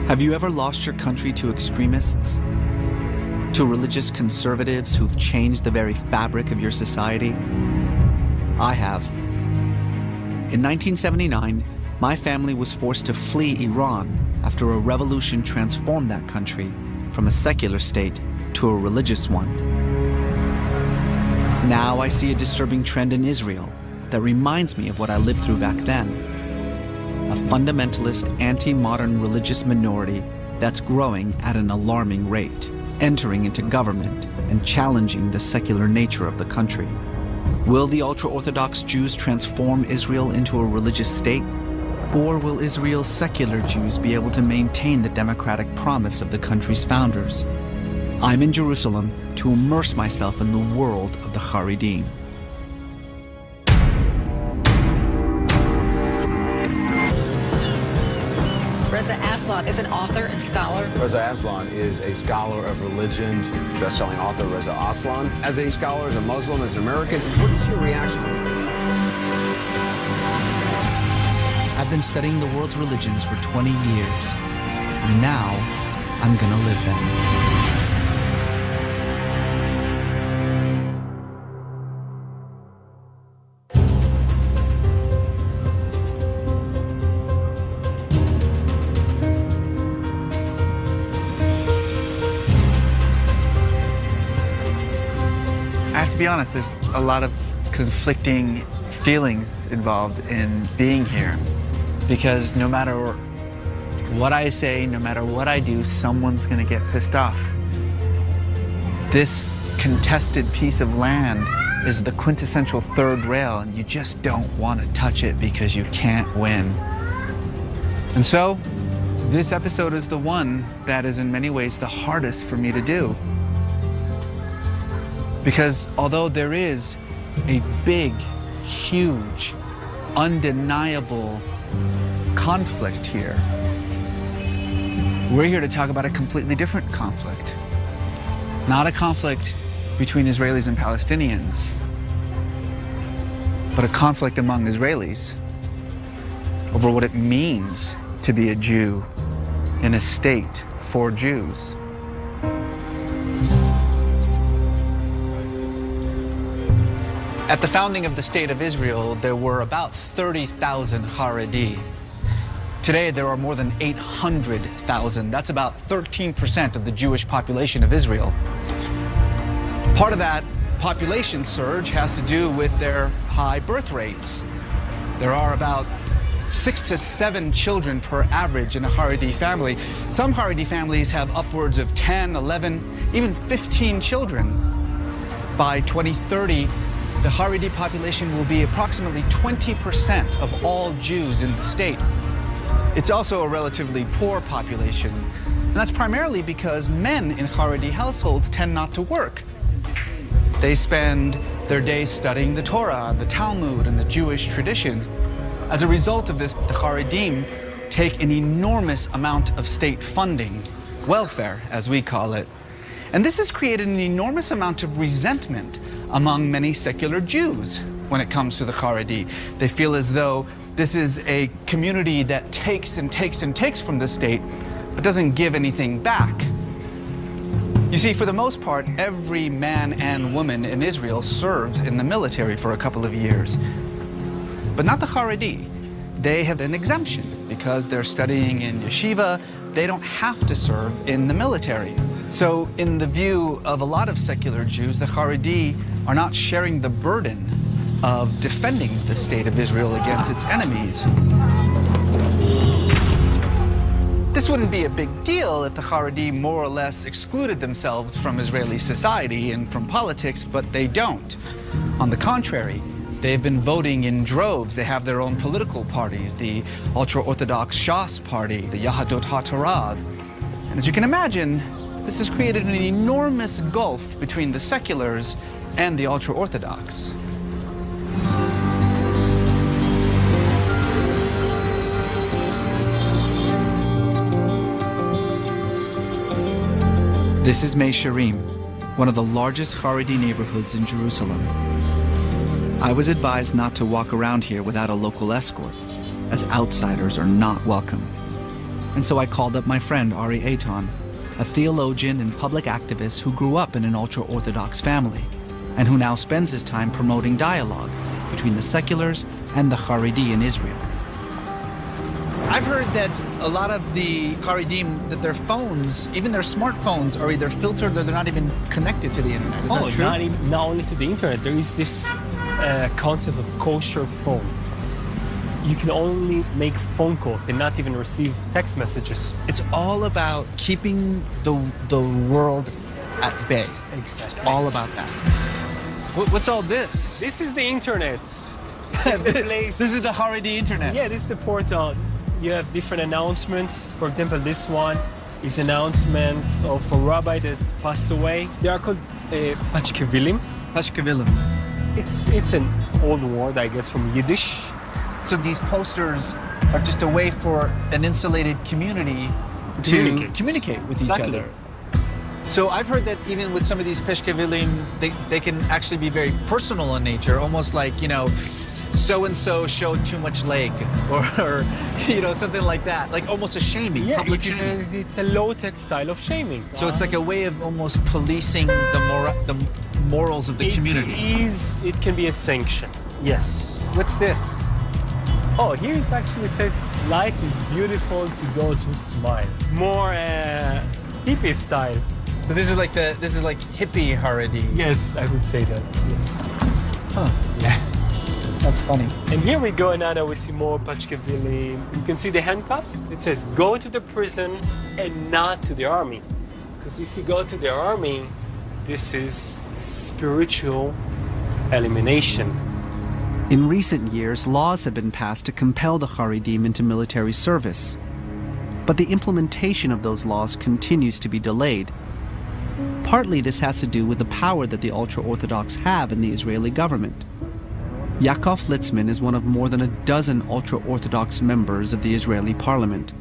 Have you ever lost your country to extremists? To religious conservatives who've changed the very fabric of your society? I have. In 1979, my family was forced to flee Iran after a revolution transformed that country from a secular state to a religious one. Now I see a disturbing trend in Israel that reminds me of what I lived through back then. A fundamentalist, anti-modern religious minority that's growing at an alarming rate, entering into government and challenging the secular nature of the country. Will the ultra-Orthodox Jews transform Israel into a religious state? Or will Israel's secular Jews be able to maintain the democratic promise of the country's founders? I'm in Jerusalem to immerse myself in the world of the Haredim. Reza Aslan is an author and scholar. Reza Aslan is a scholar of religions. Best-selling author Reza Aslan. As a scholar, as a Muslim, as an American, what is your reaction? I've been studying the world's religions for 20 years. And now, I'm gonna live them. I have to be honest, there's a lot of conflicting feelings involved in being here, because no matter what I say, no matter what I do, someone's gonna get pissed off. This contested piece of land is the quintessential third rail, and you just don't want to touch it because you can't win. And so, this episode is the one that is in many ways the hardest for me to do. Because although there is a big, huge, undeniable conflict here, we're here to talk about a completely different conflict. Not a conflict between Israelis and Palestinians, but a conflict among Israelis over what it means to be a Jew in a state for Jews. At the founding of the State of Israel, there were about 30,000 Haredi. Today, there are more than 800,000. That's about 13% of the Jewish population of Israel. Part of that population surge has to do with their high birth rates. There are about 6 to 7 children per average in a Haredi family. Some Haredi families have upwards of 10, 11, even 15 children. By 2030, the Haredi population will be approximately 20% of all Jews in the state. It's also a relatively poor population, and that's primarily because men in Haredi households tend not to work. They spend their days studying the Torah, the Talmud, and the Jewish traditions. As a result of this, the Haredim take an enormous amount of state funding, welfare as we call it. And this has created an enormous amount of resentment among many secular Jews when it comes to the Haredi. They feel as though this is a community that takes and takes and takes from the state, but doesn't give anything back. You see, for the most part, every man and woman in Israel serves in the military for a couple of years. But not the Haredi. They have an exemption because they're studying in yeshiva. They don't have to serve in the military. So in the view of a lot of secular Jews, the Haredi are not sharing the burden of defending the state of Israel against its enemies. This wouldn't be a big deal if the Haredi more or less excluded themselves from Israeli society and from politics, but they don't. On the contrary, they've been voting in droves. They have their own political parties, the Ultra-Orthodox Shas party, the Yahadot HaTorah. And as you can imagine, this has created an enormous gulf between the seculars and the ultra-Orthodox. This is Mei Sharim, one of the largest Haredi neighborhoods in Jerusalem. I was advised not to walk around here without a local escort, as outsiders are not welcome. And so I called up my friend Ari Eitan, a theologian and public activist who grew up in an ultra-Orthodox family and who now spends his time promoting dialogue between the seculars and the Haredi in Israel. I've heard that a lot of the Haredim, that their phones, even their smartphones, are either filtered or they're not even connected to the internet. Is that true? Not only to the internet. There is this concept of kosher phone. You can only make phone calls and not even receive text messages. It's all about keeping the world at bay. Exactly. It's all about that. What's all this? This is the internet. This is the place. This is the Haredi internet. Yeah, this is the portal. You have different announcements. For example, this one is announcement of a rabbi that passed away. They are called pashkevilim. Pashkevilim. It's an old word, I guess, from Yiddish. So these posters are just a way for an insulated community to communicate with each other. So I've heard that even with some of these peshkevilim, they can actually be very personal in nature, almost like, you know, so-and-so showed too much leg, or you know, something like that, like almost a shaming, public shaming. It's a low-tech style of shaming. So it's like a way of almost policing the morals of the community. It can be a sanction, yes. What's this? Oh, here it actually says, life is beautiful to those who smile. More hippie style. So this is like hippie Haredi. Yes, I would say that, yes. Huh. Yeah. That's funny. And here we go, Anna, we see more pashkevilim. You can see the handcuffs. It says, go to the prison and not to the army. Because if you go to the army, this is spiritual elimination. In recent years, laws have been passed to compel the Haredim into military service. But the implementation of those laws continues to be delayed. Partly this has to do with the power that the ultra-Orthodox have in the Israeli government. Yaakov Litzman is one of more than a dozen ultra-Orthodox members of the Israeli parliament.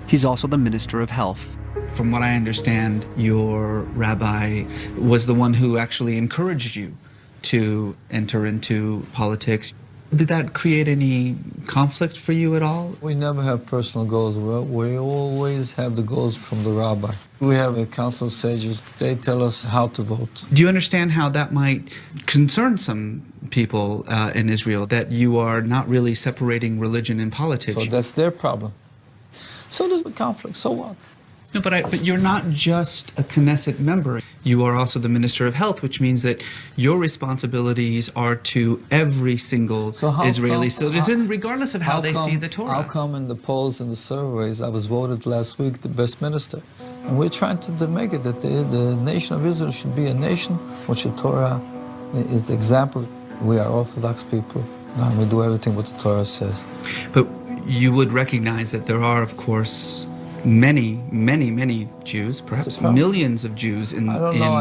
He's also the Minister of Health. From what I understand, your rabbi was the one who actually encouraged you to enter into politics. Did that create any conflict for you at all? We never have personal goals. We always have the goals from the rabbi. We have a council of sages. They tell us how to vote. Do you understand how that might concern some people in Israel, that you are not really separating religion and politics? So that's their problem. So there's the conflict. So what? No, but you're not just a Knesset member. You are also the Minister of Health, which means that your responsibilities are to every single Israeli citizen, regardless of how they see the Torah. How come in the polls and the surveys, I was voted last week the best minister? And we're trying to make it that the nation of Israel should be a nation which the Torah is the example. We are Orthodox people, and we do everything what the Torah says. But you would recognize that there are, of course, many Jews, perhaps millions of Jews in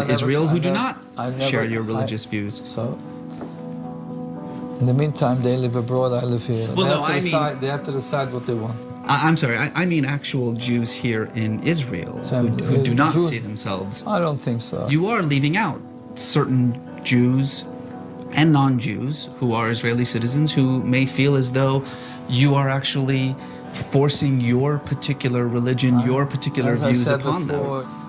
Israel who do not share your religious views. So, in the meantime, they live abroad, I live here. So well, they have to decide what they want. I'm sorry, I mean actual Jews here in Israel who do not see themselves. I don't think so. You are leaving out certain Jews and non-Jews who are Israeli citizens who may feel as though you are actually forcing your particular religion, your particular views upon them.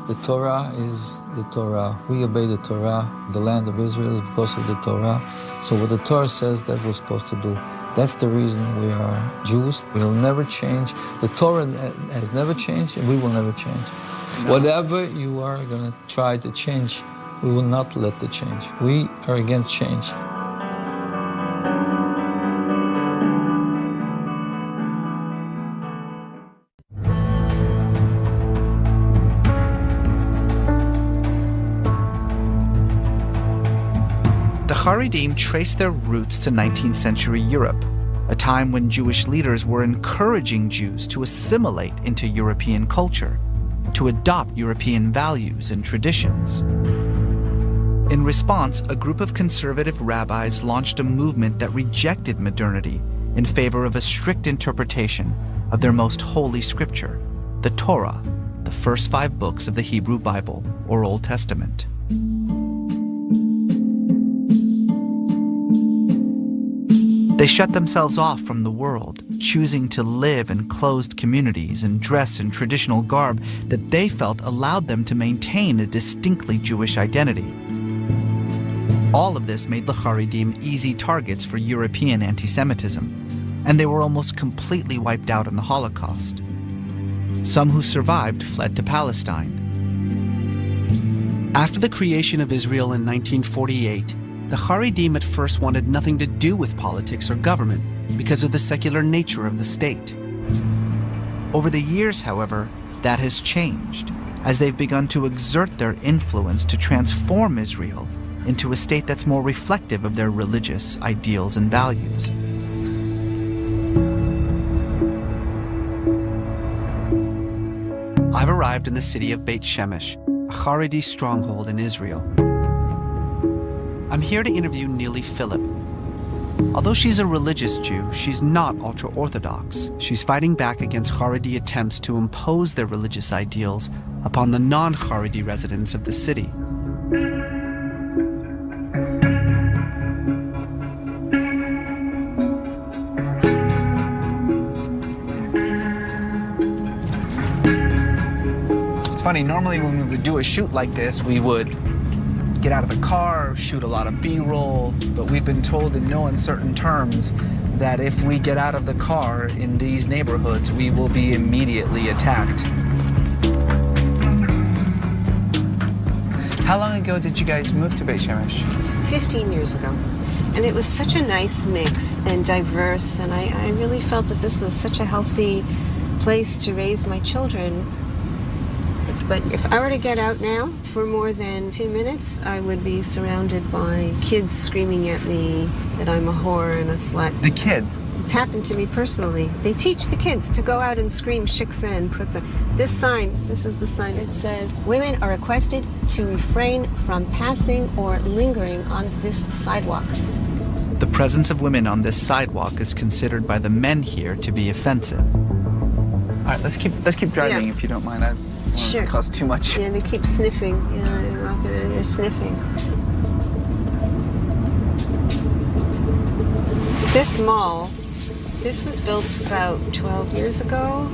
The Torah is the Torah. We obey the Torah. The land of Israel is because of the Torah. So what the Torah says that we're supposed to do. That's the reason we are Jews. We will never change. The Torah has never changed, and we will never change. No. Whatever you are going to try to change, we will not let the change. We are against change. The Haredim trace their roots to 19th century Europe, a time when Jewish leaders were encouraging Jews to assimilate into European culture, to adopt European values and traditions. In response, a group of conservative rabbis launched a movement that rejected modernity in favor of a strict interpretation of their most holy scripture, the Torah, the first 5 books of the Hebrew Bible, or Old Testament. They shut themselves off from the world, choosing to live in closed communities and dress in traditional garb that they felt allowed them to maintain a distinctly Jewish identity. All of this made the Haredim easy targets for European anti-Semitism, and they were almost completely wiped out in the Holocaust. Some who survived fled to Palestine. After the creation of Israel in 1948, the Haredim at first wanted nothing to do with politics or government because of the secular nature of the state. Over the years, however, that has changed as they've begun to exert their influence to transform Israel into a state that's more reflective of their religious ideals and values. I've arrived in the city of Beit Shemesh, a Haredi stronghold in Israel. I'm here to interview Neely Phillip. Although she's a religious Jew, she's not ultra-Orthodox. She's fighting back against Haredi attempts to impose their religious ideals upon the non-Haredi residents of the city. It's funny, normally when we would do a shoot like this, we would get out of the car, shoot a lot of B-roll, but we've been told in no uncertain terms that if we get out of the car in these neighborhoods, we will be immediately attacked. How long ago did you guys move to Beit Shemesh? 15 years ago. And it was such a nice mix and diverse, and I really felt that this was such a healthy place to raise my children. But if I were to get out now for more than 2 minutes, I would be surrounded by kids screaming at me that I'm a whore and a slut. The kids? It's happened to me personally. They teach the kids to go out and scream shiksa and prutza. This sign, this is the sign, it says, women are requested to refrain from passing or lingering on this sidewalk. The presence of women on this sidewalk is considered by the men here to be offensive. All right, let's keep driving, if you don't mind. Sure. It costs too much. Yeah, they keep sniffing. They're sniffing. This mall, this was built about 12 years ago,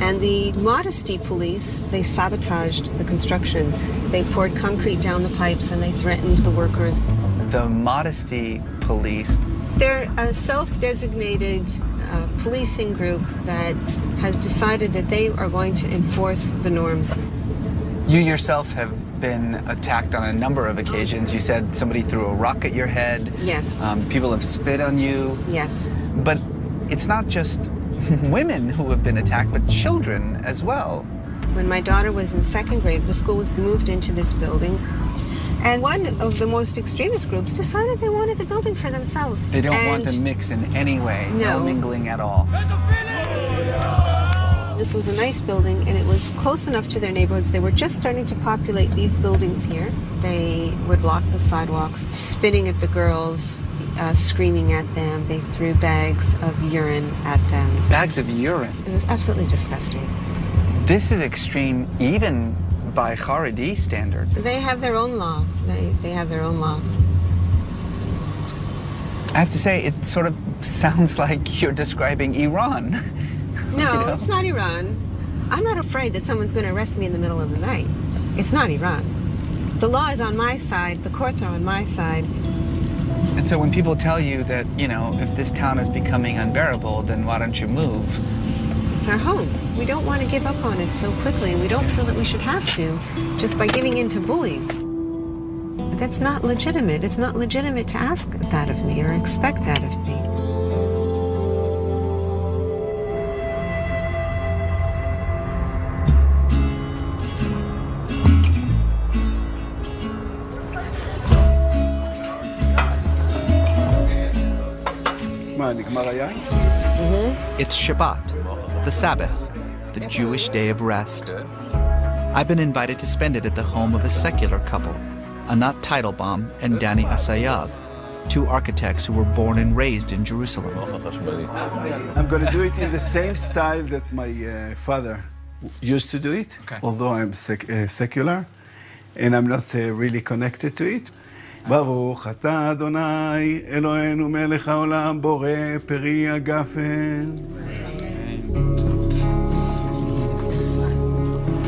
and the modesty police, they sabotaged the construction. They poured concrete down the pipes and they threatened the workers. The modesty police? They're a self-designated policing group that has decided that they are going to enforce the norms. You yourself have been attacked on a number of occasions. You said somebody threw a rock at your head. Yes. People have spit on you. Yes. But it's not just women who have been attacked, but children as well. When my daughter was in 2nd grade, the school was moved into this building. And one of the most extremist groups decided they wanted the building for themselves. They don't want to mix in any way. No mingling at all. This was a nice building, and it was close enough to their neighborhoods. They were just starting to populate these buildings here. They would block the sidewalks, spitting at the girls, screaming at them. They threw bags of urine at them. Bags of urine? It was absolutely disgusting. This is extreme, even by Haredi standards. They have their own law. They have their own law. I have to say, it sort of sounds like you're describing Iran. No, It's not Iran. I'm not afraid that someone's going to arrest me in the middle of the night. It's not Iran. The law is on my side. The courts are on my side. And so when people tell you that, if this town is becoming unbearable, then why don't you move? It's our home. We don't want to give up on it so quickly, and we don't feel that we should have to, just by giving in to bullies. But that's not legitimate. It's not legitimate to ask that of me or expect that of me. It's Shabbat, the Sabbath, the Jewish day of rest. I've been invited to spend it at the home of a secular couple, Anat Teitelbaum and Danny Asayab, 2 architects who were born and raised in Jerusalem. I'm going to do it in the same style that my father used to do it, although I'm secular and I'm not really connected to it. ברוך אתה אדוני, אלוהינו מלך העולם, בורא פרי הגפן.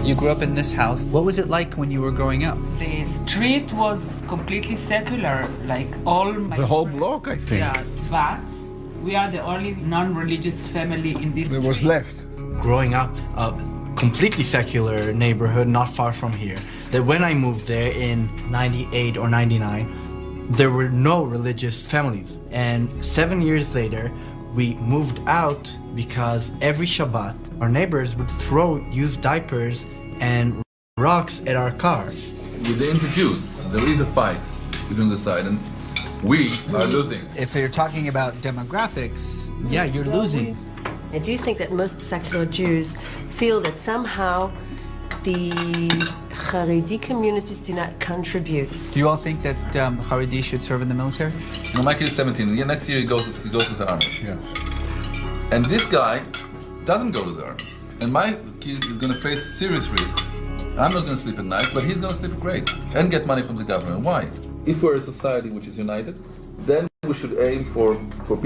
You grew up in this house. What was it like when you were growing up? The street was completely secular, like all my... The whole block, I think. Yeah, but we are the only non-religious family in this There was street. left. Growing up, a completely secular neighborhood not far from here, that when I moved there in 98 or 99, there were no religious families. And 7 years later, we moved out because every Shabbat, our neighbors would throw used diapers and rocks at our car. With the Jews, there is a fight between the side, and we are losing. If you're talking about demographics, yeah, you're losing. I do think that most secular Jews feel that somehow the Haredi communities do not contribute. Do you all think that Haredi should serve in the military? No, my kid is 17. Yeah, next year he goes to the army. Yeah. And this guy doesn't go to the army. And my kid is going to face serious risk. I'm not going to sleep at night, but he's going to sleep great and get money from the government. Why? If we're a society which is united, then we should aim for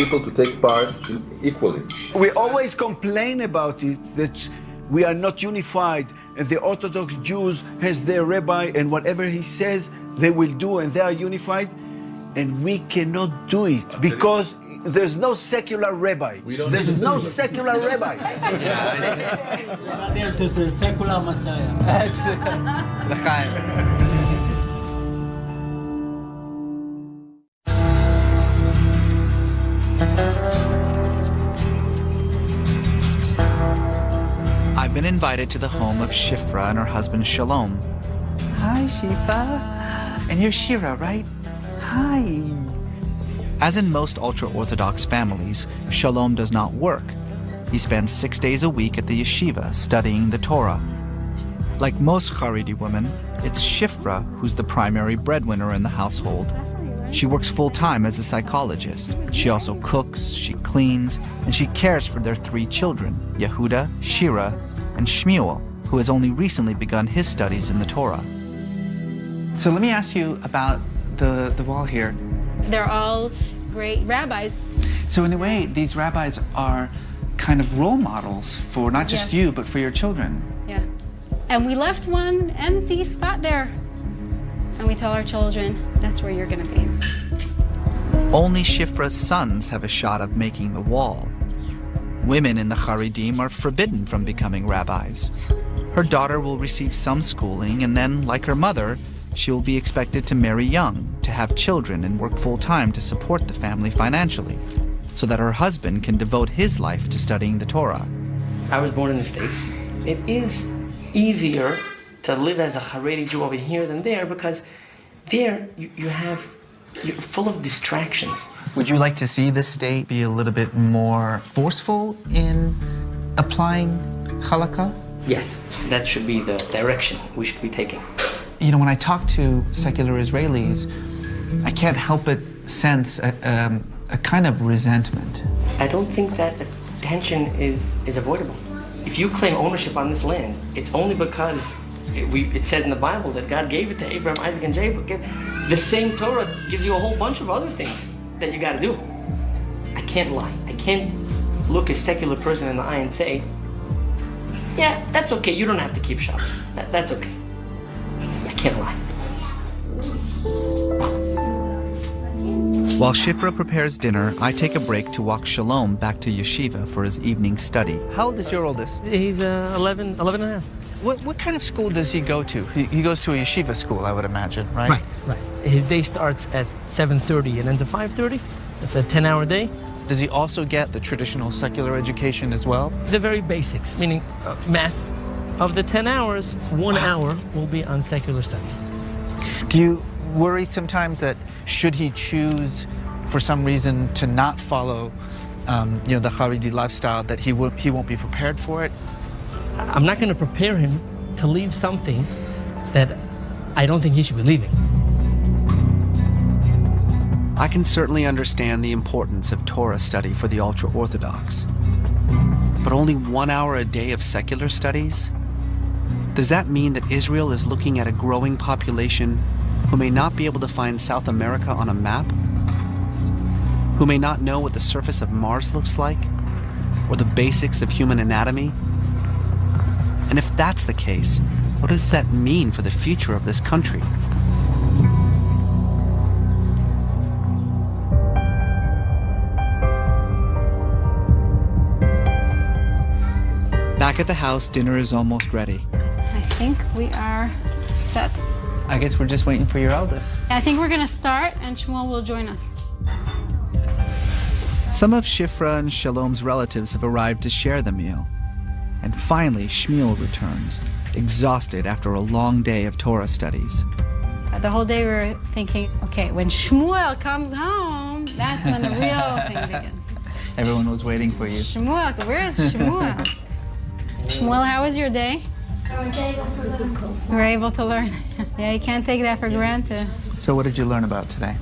people to take part equally. We always complain about it, that we are not unified, and the Orthodox Jews has their rabbi, and whatever he says, they will do, and they are unified. And we cannot do it because there's no secular rabbi. There's no secular rabbi. To the secular Messiah. I've been invited to the home of Shifra and her husband Shalom. Hi, Shifra. And you're Shira, right? Hi. As in most ultra-Orthodox families, Shalom does not work. He spends 6 days a week at the yeshiva studying the Torah. Like most Haredi women, it's Shifra who's the primary breadwinner in the household. She works full-time as a psychologist. She also cooks, she cleans, and she cares for their 3 children, Yehuda, Shira, and Shmuel, who has only recently begun his studies in the Torah. So let me ask you about the wall here. They're all great rabbis. So in a way, these rabbis are kind of role models for not just Yes. you, but for your children. Yeah. And we left one empty spot there. And we tell our children, that's where you're going to be. Only Shifra's sons have a shot of making the wall. Women in the Haredim are forbidden from becoming rabbis. Her daughter will receive some schooling, and then, like her mother, she will be expected to marry young, to have children, and work full-time to support the family financially, so that her husband can devote his life to studying the Torah. I was born in the States. It is easier to live as a Haredi Jew over here than there, because there you're full of distractions. Would you like to see this state be a little bit more forceful in applying halakha? Yes, that should be the direction we should be taking. You know, when I talk to secular Israelis, I can't help but sense a kind of resentment. I don't think that tension is avoidable. If you claim ownership on this land, it's only because it says in the Bible that God gave it to Abraham, Isaac, and Jacob. The same Torah gives you a whole bunch of other things that you got to do. I can't lie. I can't look a secular person in the eye and say, yeah, that's okay. You don't have to keep Shabbos. That's okay. I can't lie. While Shifra prepares dinner, I take a break to walk Shalom back to yeshiva for his evening study. How old is your oldest? He's 11 and a half. What kind of school does he go to? He goes to a yeshiva school, I would imagine, right? Right. His day starts at 7:30 and ends at 5:30. It's a 10-hour day. Does he also get the traditional secular education as well? The very basics, meaning math. Of the 10 hours, 1 hour will be on secular studies. Do you worry sometimes that should he choose for some reason to not follow the Haredi lifestyle, that he won't be prepared for it? I'm not going to prepare him to leave something that I don't think he should be leaving. I can certainly understand the importance of Torah study for the ultra-Orthodox. But only 1 hour a day of secular studies? Does that mean that Israel is looking at a growing population who may not be able to find South America on a map, who may not know what the surface of Mars looks like, or the basics of human anatomy? And if that's the case, what does that mean for the future of this country? Back at the house, dinner is almost ready. I think we are set. I guess we're just waiting for your eldest. I think we're gonna start and Shmuel will join us. Some of Shifra and Shalom's relatives have arrived to share the meal. And finally, Shmuel returns, exhausted after a long day of Torah studies. The whole day we were thinking, okay, when Shmuel comes home, that's when the real thing begins. Everyone was waiting for you. Shmuel, where is Shmuel? Shmuel, how was your day? This is cool. You were able to learn. Yeah, you can't take that for granted. So what did you learn about today?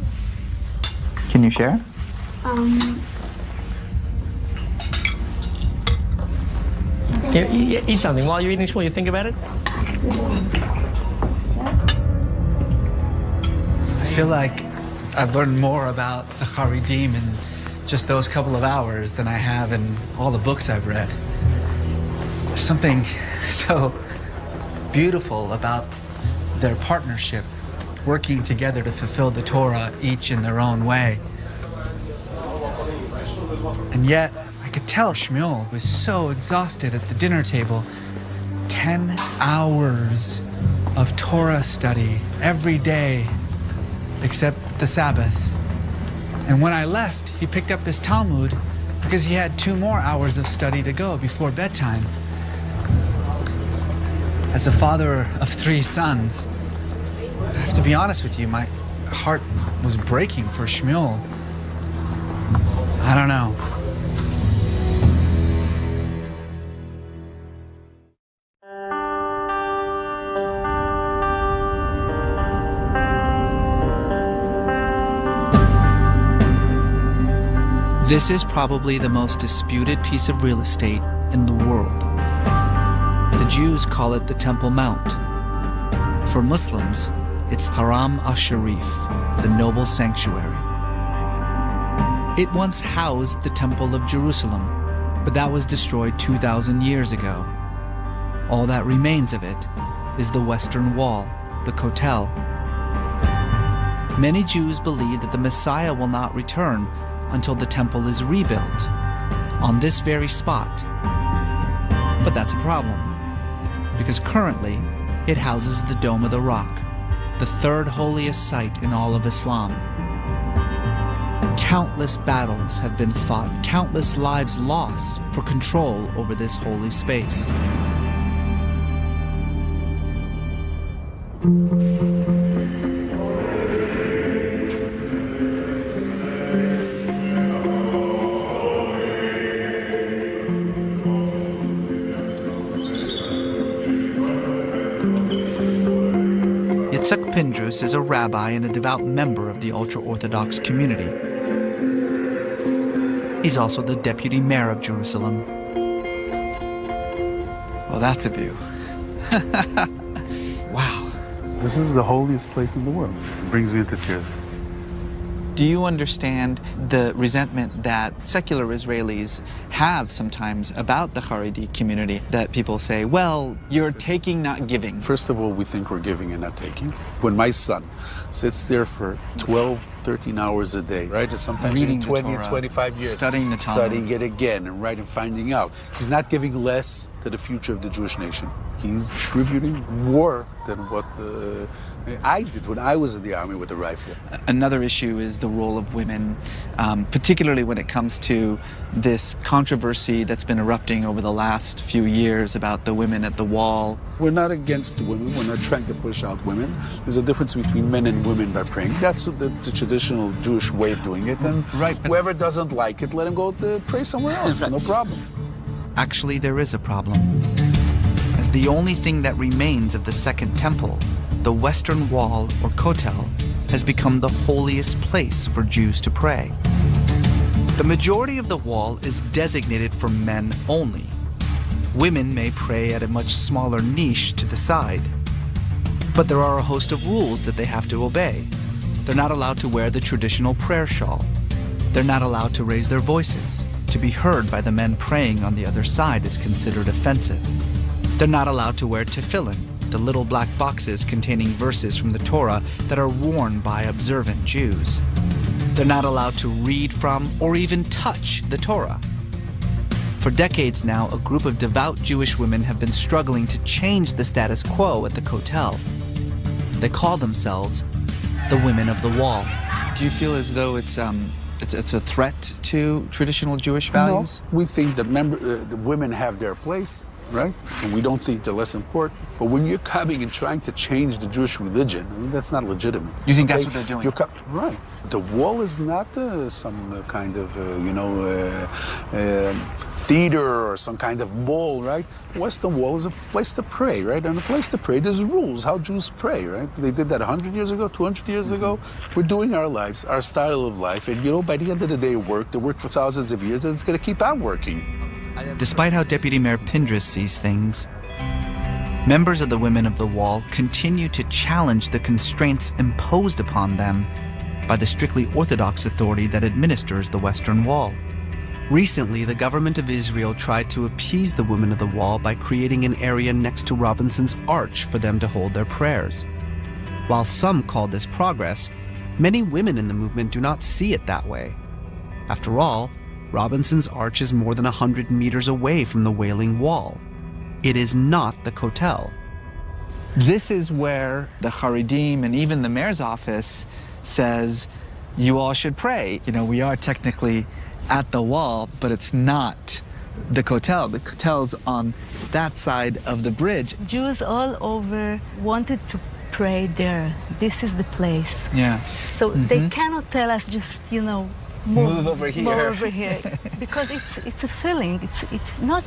Can you share? Eat something. While you're eating, Shmuel, you think about it? I feel like I've learned more about the Haredim in just those couple of hours than I have in all the books I've read. There's something so beautiful about their partnership, working together to fulfill the Torah, each in their own way. And yet, I could tell Shmuel was so exhausted at the dinner table. 10 hours of Torah study every day, except the Sabbath. And when I left, he picked up his Talmud because he had 2 more hours of study to go before bedtime. As a father of 3 sons, I have to be honest with you, my heart was breaking for Shmuel. I don't know. This is probably the most disputed piece of real estate in the world. The Jews call it the Temple Mount. For Muslims, it's Haram al-Sharif, the noble sanctuary. It once housed the Temple of Jerusalem, but that was destroyed 2,000 years ago. All that remains of it is the Western Wall, the Kotel. Many Jews believe that the Messiah will not return until the temple is rebuilt on this very spot. But that's a problem, because currently it houses the Dome of the Rock, the 3rd holiest site in all of Islam. Countless battles have been fought, countless lives lost for control over this holy space. Yitzhak Pindrus is a rabbi and a devout member of the Ultra-Orthodox community. He's also the deputy mayor of Jerusalem. Well, that's a view. Wow. This is the holiest place in the world. It brings me into tears. Do you understand the resentment that secular Israelis have sometimes about the Haredi community, that people say, well, you're taking, not giving? First of all, we think we're giving and not taking. When my son sits there for 12, 13 hours a day, right? Sometimes reading 20, Torah, 25 years. studying the Talmud. Studying it again and right and finding out. He's not giving less to the future of the Jewish nation. He's contributing more than what I did when I was in the army with a rifle. Another issue is the role of women, particularly when it comes to this controversy that's been erupting over the last few years about the women at the wall. We're not against the women. We're not trying to push out women. There's a difference between men and women by praying. That's the traditional Jewish way of doing it. And whoever doesn't like it, let him go pray somewhere else. No problem. Actually, there is a problem. As the only thing that remains of the Second Temple, the Western Wall, or Kotel, has become the holiest place for Jews to pray. The majority of the wall is designated for men only. Women may pray at a much smaller niche to the side. But there are a host of rules that they have to obey. They're not allowed to wear the traditional prayer shawl. They're not allowed to raise their voices. To be heard by the men praying on the other side is considered offensive. They're not allowed to wear tefillin, the little black boxes containing verses from the Torah that are worn by observant Jews. They're not allowed to read from or even touch the Torah. For decades now, a group of devout Jewish women have been struggling to change the status quo at the Kotel. They call themselves the Women of the Wall. Do you feel as though it's a threat to traditional Jewish values? No. We think that the women have their place, right? And we don't think they're less important. But when you're coming and trying to change the Jewish religion, I mean, that's not legitimate. You think that's what they're doing? Right. The wall is not some kind of, theater or some kind of mall, right? The Western Wall is a place to pray, right? And a place to pray, there's rules how Jews pray, right? They did that 100 years ago, 200 years ago. We're doing our lives, our style of life, and by the end of the day, they work for thousands of years, and it's going to keep on working. Despite how Deputy Mayor Pindris sees things, members of the Women of the Wall continue to challenge the constraints imposed upon them by the strictly Orthodox authority that administers the Western Wall. Recently, the government of Israel tried to appease the Women of the Wall by creating an area next to Robinson's Arch for them to hold their prayers. While some call this progress, many women in the movement do not see it that way. After all, Robinson's Arch is more than 100 meters away from the Wailing Wall. It is not the Kotel. This is where the Haredim and even the mayor's office says, you all should pray. You know, we are technically at the wall, but it's not the Kotel. The Kotel's on that side of the bridge. Jews all over wanted to pray there. This is the place. Yeah. So they cannot tell us just, move over here. Move over here. Because it's a feeling. It's not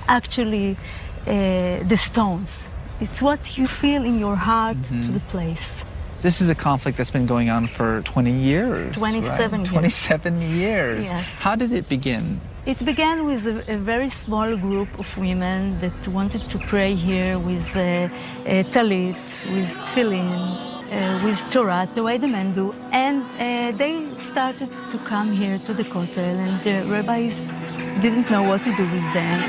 actually the stones. It's what you feel in your heart to the place. This is a conflict that's been going on for 20 years. 27 right? years. 27 years. Yes. How did it begin? It began with a very small group of women that wanted to pray here with talit, with tefillin, with Torah, the way the men do. And they started to come here to the Kotel, and the rabbis didn't know what to do with them.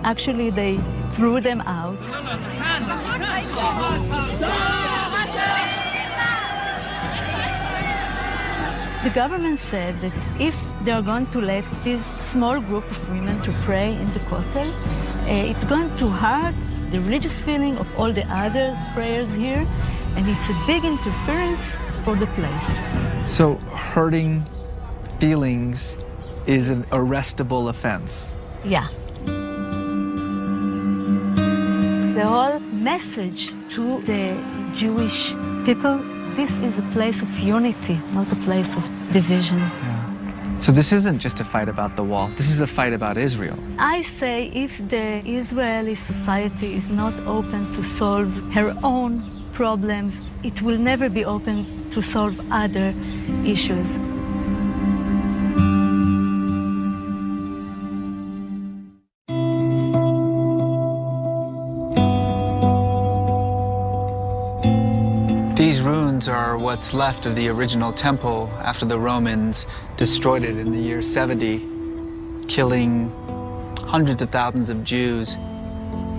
Actually, they threw them out. The government said that if they're going to let this small group of women to pray in the Kotel, it's going to hurt the religious feeling of all the other prayers here, and it's a big interference for the place. So hurting feelings is an arrestable offense. Yeah. The whole message to the Jewish people, this is a place of unity, not a place of division. Yeah. So this isn't just a fight about the wall. This is a fight about Israel. I say if the Israeli society is not open to solve her own problems, it will never be open to solve other issues. These ruins are what's left of the original temple after the Romans destroyed it in the year 70, killing hundreds of thousands of Jews,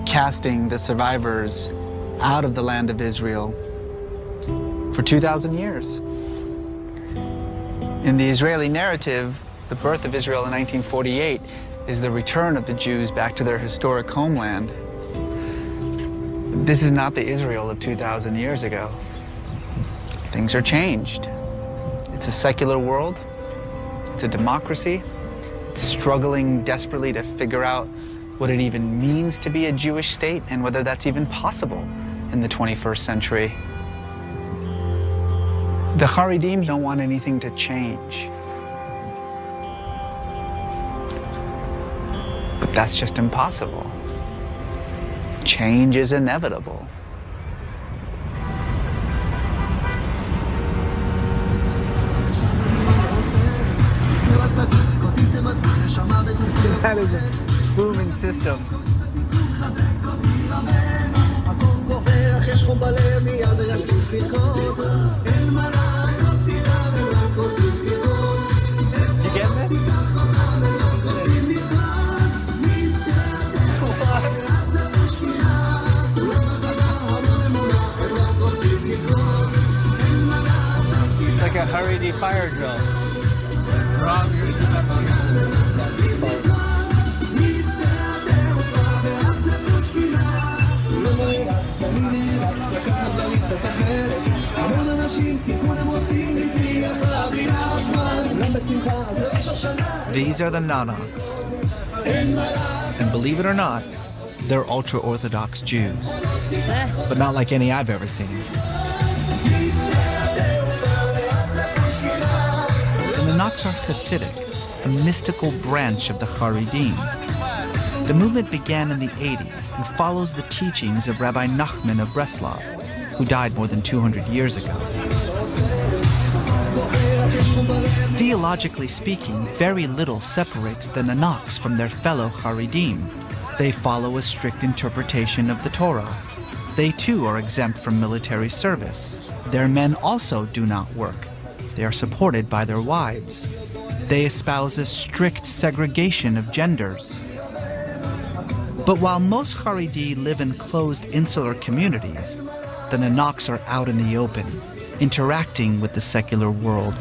casting the survivors out of the land of Israel for 2,000 years. In the Israeli narrative, the birth of Israel in 1948 is the return of the Jews back to their historic homeland. This is not the Israel of 2,000 years ago. Things are changed. It's a secular world. It's a democracy. It's struggling desperately to figure out what it even means to be a Jewish state and whether that's even possible in the 21st century. The Haredim don't want anything to change. But that's just impossible. Change is inevitable. That is it. booming system. You getting this? Like a Haredi fire drill. These are the Nanaks. And believe it or not, they're ultra-Orthodox Jews. But not like any I've ever seen. The Nanaks are Hasidic, a mystical branch of the Haredim. The movement began in the 80s and follows the teachings of Rabbi Nachman of Breslov, who died more than 200 years ago. Theologically speaking, very little separates the Nanaks from their fellow Haredim. They follow a strict interpretation of the Torah. They too are exempt from military service. Their men also do not work. They are supported by their wives. They espouse a strict segregation of genders. But while most Haredi live in closed insular communities, the Nanaks are out in the open, interacting with the secular world.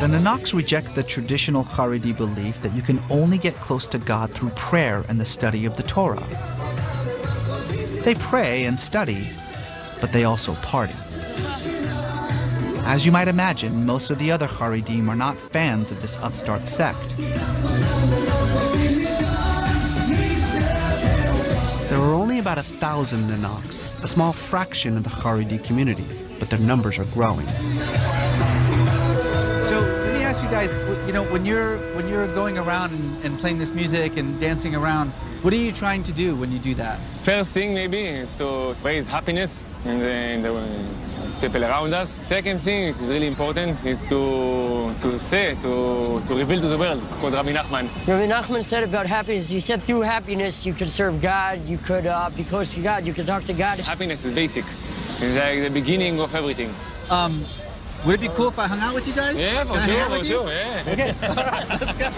The Nanaks reject the traditional Haredi belief that you can only get close to God through prayer and the study of the Torah. They pray and study, but they also party. As you might imagine, most of the other Haredim are not fans of this upstart sect. There are only about 1,000 Nanaks, a small fraction of the Haredi community, but their numbers are growing. So let me ask you guys, you know, when you're going around and playing this music and dancing around, what are you trying to do when you do that? First thing maybe is to raise happiness in the people around us. Second thing, which is really important, is to reveal to the world, called Rabbi Nachman. Rabbi Nachman said about happiness, he said through happiness you could serve God, you could be close to God, you could talk to God. Happiness is basic. It's like the beginning of everything. Would it be cool if I hung out with you guys? Yeah, for sure, yeah. Okay, all right, let's go.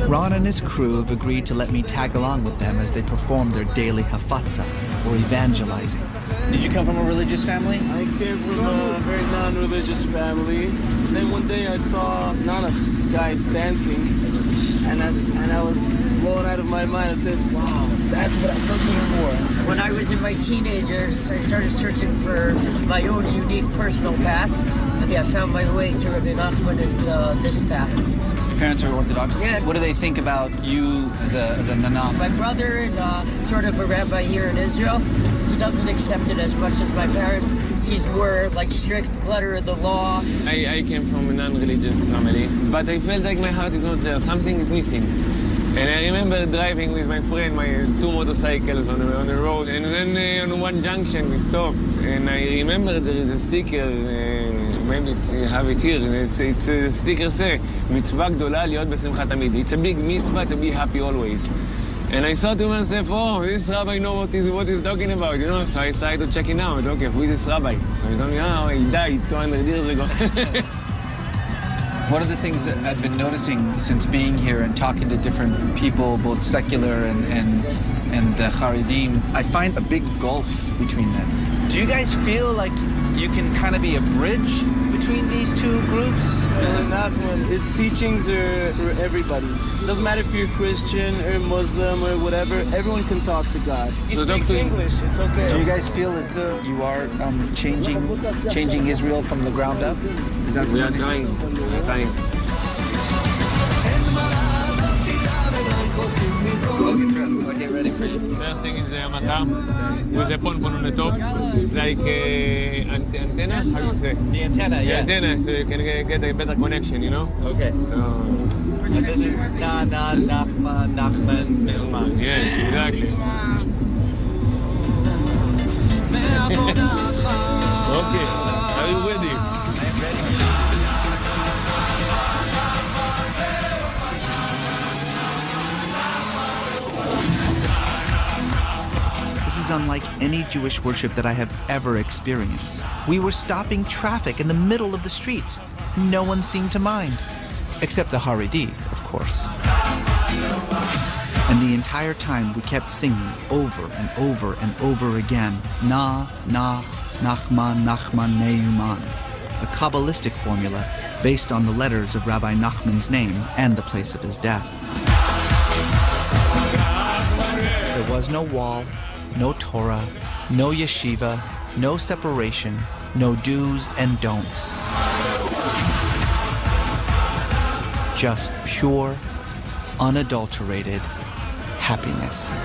Ron and his crew have agreed to let me tag along with them as they perform their daily hafatza, or evangelizing. Did you come from a religious family? I came from a very non-religious family. Then one day I saw not a guys dancing, and I was blown out of my mind. I said, wow, that's what I'm looking for. When I was in my teenagers, I started searching for my own unique personal path. I think I found my way to Rabbi Nachman and this path. Your parents are Orthodox? Yeah. What do they think about you as a Nanak? My brother is sort of a rabbi here in Israel. He doesn't accept it as much as my parents. He's more like strict letter of the law. I came from a non-religious family, but I felt like my heart is not there. Something is missing. And I remember driving with my friend, my 2 motorcycles on the road, and then on one junction we stopped, and I remember there is a sticker, maybe you have it here, and it's a sticker say, מצווה גדולה להיות בשמחה תמיד. It's a big mitzvah to be happy always. And I thought to myself, oh, this rabbi knows what he's talking about, you know, so I decided to check it out. Okay, who is this rabbi? So he told me, oh, he died 200 years ago. One of the things that I've been noticing since being here and talking to different people, both secular and the Haredim, I find a big gulf between them. Do you guys feel like you can kind of be a bridge between these two groups? Nachman, his teachings are for everybody. Doesn't matter if you're Christian or Muslim or whatever, everyone can talk to God. He speaks English, it's okay. Do you guys feel as though you are changing Israel from the ground up? Is that we are trying. I'll get ready for you. First thing is the makam with a pon on the top. It's like antenna, how do you say? The antenna, yeah. The antenna, so you can get a better connection, you know? Okay. So... This is Nachman, Me'uman. Yeah, exactly. Okay, are you ready? I am ready. This is unlike any Jewish worship that I have ever experienced. We were stopping traffic in the middle of the streets. No one seemed to mind. Except the Haredi, of course. And the entire time we kept singing over and over and over again, Na, Na, Nachman, Nachman, Meuman, a Kabbalistic formula based on the letters of Rabbi Nachman's name and the place of his death. There was no wall, no Torah, no yeshiva, no separation, no do's and don'ts. Just pure, unadulterated happiness.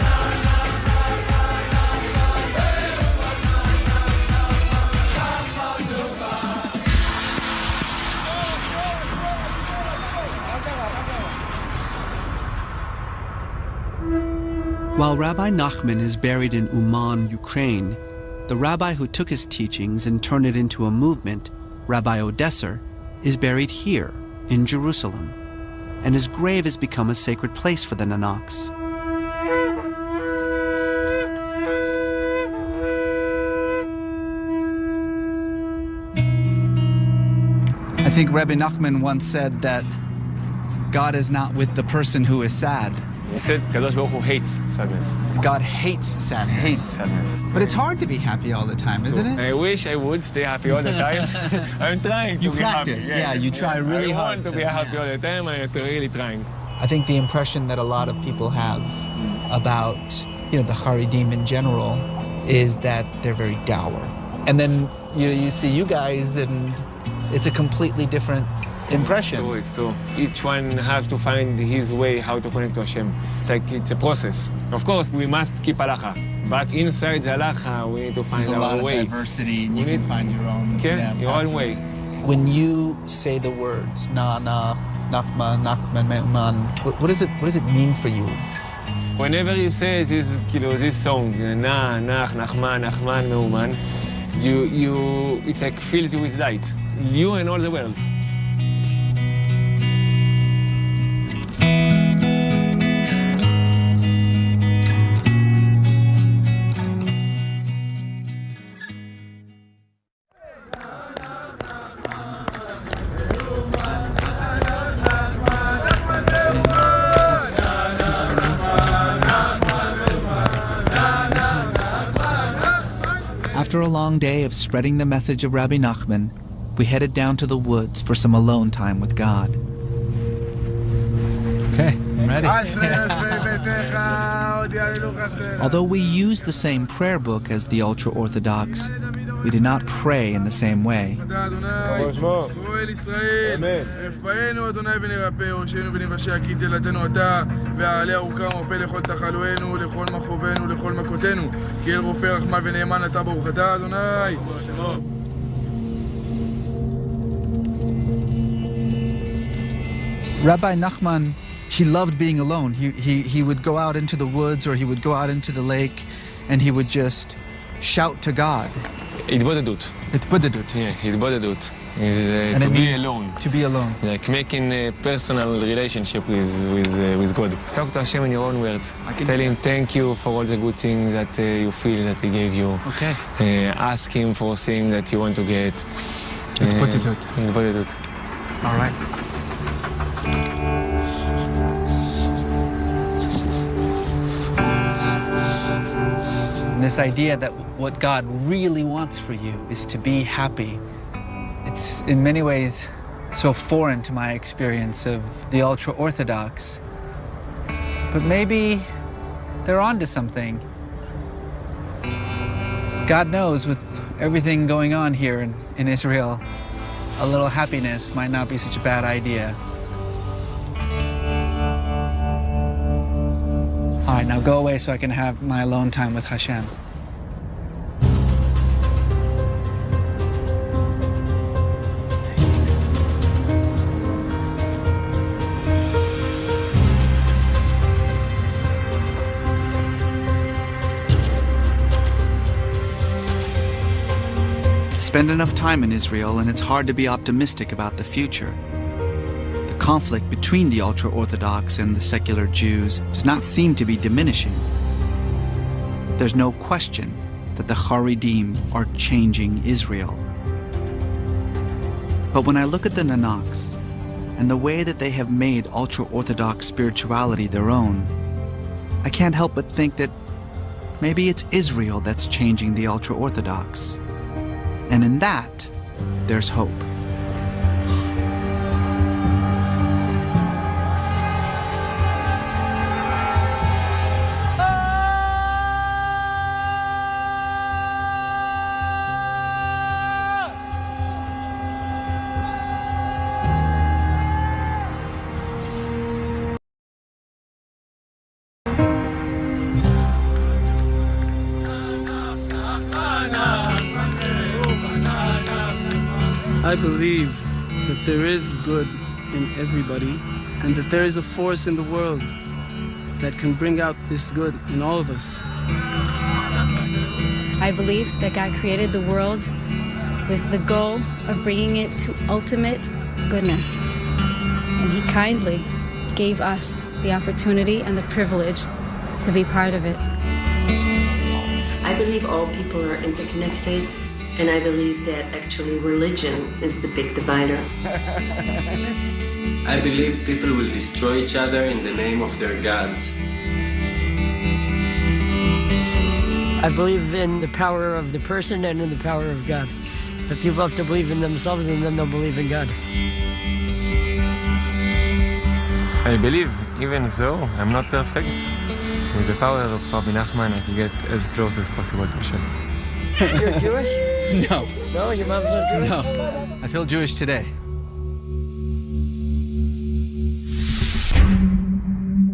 While Rabbi Nachman is buried in Uman, Ukraine, the rabbi who took his teachings and turned it into a movement, Rabbi Odesser, is buried here in Jerusalem, and his grave has become a sacred place for the Nanaks. I think Rabbi Nachman once said that God is not with the person who is sad. He said Kadosh Baruch Hu hates sadness. God hates sadness. Hates sadness. But it's hard to be happy all the time, isn't it? I wish I would stay happy all the time. I'm trying to be practice, happy. yeah, you try really hard. I want to be happy all the time. I'm really trying. I think the impression that a lot of people have about, the Haredim in general is that they're very dour. And then you see you guys and it's a completely different impression. It's true. Each one has to find his way how to connect to Hashem. It's a process. Of course, we must keep halacha, but inside the halacha, we need to find our way. There's a lot of diversity, and you can find your own. Your own way. When you say the words Na, Na, Nachman, Nachman, Meuman, what does it mean for you? Whenever you say this song, Na, Nach, Nachman, Nachman, Meuman, it's like fills you with light. You and all the world. After a long day of spreading the message of Rabbi Nachman, we headed down to the woods for some alone time with God. Okay, I'm ready. Although we use the same prayer book as the Ultra-Orthodox, we do not pray in the same way. Rabbi Nachman, he loved being alone. He would go out into the woods or he would go out into the lake and he would just shout to God. התבודדות. התבודדות. Yeah, התבודדות. And to it be means alone. To be alone. Like making a personal relationship with God. Talk to Hashem in your own words. Tell him thank you for all the good things that you feel that he gave you. Okay. Ask him for things that you want to get. התבודדות. התבודדות. All right. This idea that what God really wants for you is to be happy. It's in many ways so foreign to my experience of the Ultra-Orthodox. But maybe they're onto something. God knows, with everything going on here in Israel, a little happiness might not be such a bad idea. All right, now go away so I can have my alone time with Hashem. spend enough time in Israel and it's hard to be optimistic about the future. The conflict between the ultra-Orthodox and the secular Jews does not seem to be diminishing. There's no question that the Haredim are changing Israel. But when I look at the Nanaks and the way that they have made ultra-Orthodox spirituality their own, I can't help but think that maybe it's Israel that's changing the ultra-Orthodox. And in that, there's hope. I believe that there is good in everybody and that there is a force in the world that can bring out this good in all of us. I believe that God created the world with the goal of bringing it to ultimate goodness. And He kindly gave us the opportunity and the privilege to be part of it. I believe all people are interconnected, and I believe that actually religion is the big divider. I believe people will destroy each other in the name of their gods. I believe in the power of the person and in the power of God. That people have to believe in themselves and then they'll believe in God. I believe, even though I'm not perfect, with the power of Rabbi Nachman, I can get as close as possible to Hashem. You're Jewish? No. No, your mom's not Jewish? No. I feel Jewish today.